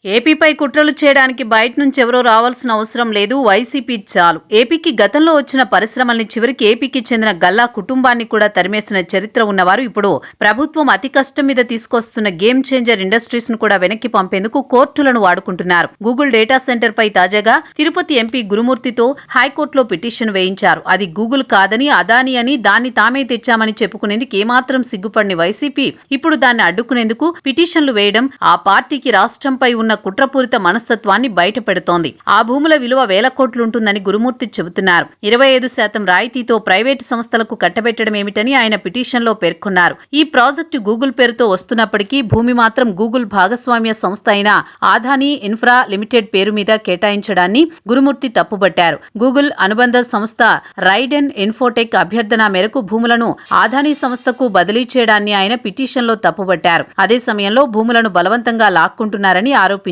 ఏపీపై కుట్రలు చేయడానికి బయట నుంచి ఎవరో రావాల్సిన అవసరం లేదు, వైసీపీ చాలు. ఏపీకి గతంలో వచ్చిన పరిశ్రమల్ని చివరికి ఏపీకి చెందిన గల్లా కుటుంబాన్ని కూడా తరిమేసిన చరిత్ర ఉన్నవారు ఇప్పుడు ప్రభుత్వం అతి కష్టం మీద తీసుకొస్తున్న గేమ్ చేంజర్ ఇండస్ట్రీస్ ను కూడా వెనక్కి పంపేందుకు కోర్టులను వాడుకుంటున్నారు. గూగుల్ డేటా సెంటర్ పై తాజాగా తిరుపతి ఎంపీ గురుమూర్తితో హైకోర్టులో పిటిషన్ వేయించారు. అది గూగుల్ కాదని, అదాని అని, దాన్ని తామే తెచ్చామని చెప్పుకునేందుకు ఏమాత్రం సిగ్గుపడిన వైసీపీ ఇప్పుడు దాన్ని అడ్డుకునేందుకు పిటిషన్లు వేయడం ఆ పార్టీకి రాష్ట్రంపై ఉన్న కుట్రపూరిత మనస్తత్వాన్ని బయటపెడుతోంది. ఆ భూముల విలువ వేల కోట్లుంటుందని గురుమూర్తి చెబుతున్నారు. 25% రాయితీతో ప్రైవేటు సంస్థలకు కట్టబెట్టడం ఏమిటని ఆయన పిటిషన్లో పేర్కొన్నారు. ఈ ప్రాజెక్టు గూగుల్ పేరుతో వస్తున్నప్పటికీ భూమి మాత్రం గూగుల్ భాగస్వామ్య సంస్థ అయిన ఆదాని ఇన్ఫ్రా లిమిటెడ్ పేరు మీద కేటాయించడాన్ని గురుమూర్తి తప్పుబట్టారు. గూగుల్ అనుబంధ సంస్థ రైడెన్ ఇన్ఫోటెక్ అభ్యర్థన మేరకు భూములను ఆదాని సంస్థకు బదిలీ చేయడాన్ని ఆయన పిటిషన్లో తప్పుబట్టారు. అదే సమయంలో భూములను బలవంతంగా లాక్కుంటున్నారని ఆరోపించారు.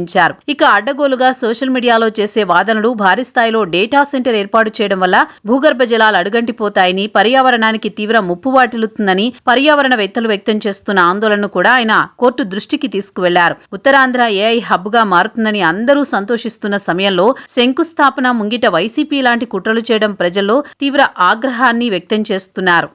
ఇక అడ్డగోలుగా సోషల్ మీడియాలో చేసే వాదనలు భారీ స్థాయిలో డేటా సెంటర్ ఏర్పాటు చేయడం వల్ల భూగర్భ జలాలు అడుగంటిపోతాయని, పర్యావరణానికి తీవ్ర ముప్పు వాటిల్లుతుందని పర్యావరణవేత్తలు వ్యక్తం చేస్తున్న ఆందోళనను కూడా ఆయన కోర్టు దృష్టికి తీసుకువెళ్లారు. ఉత్తరాంధ్ర ఏఐ హబ్ గా మారుతుందని అందరూ సంతోషిస్తున్న సమయంలో శంకుస్థాపన ముంగిట వైసీపీ లాంటి కుట్రలు చేయడం ప్రజల్లో తీవ్ర ఆగ్రహాన్ని వ్యక్తం చేస్తున్నారు.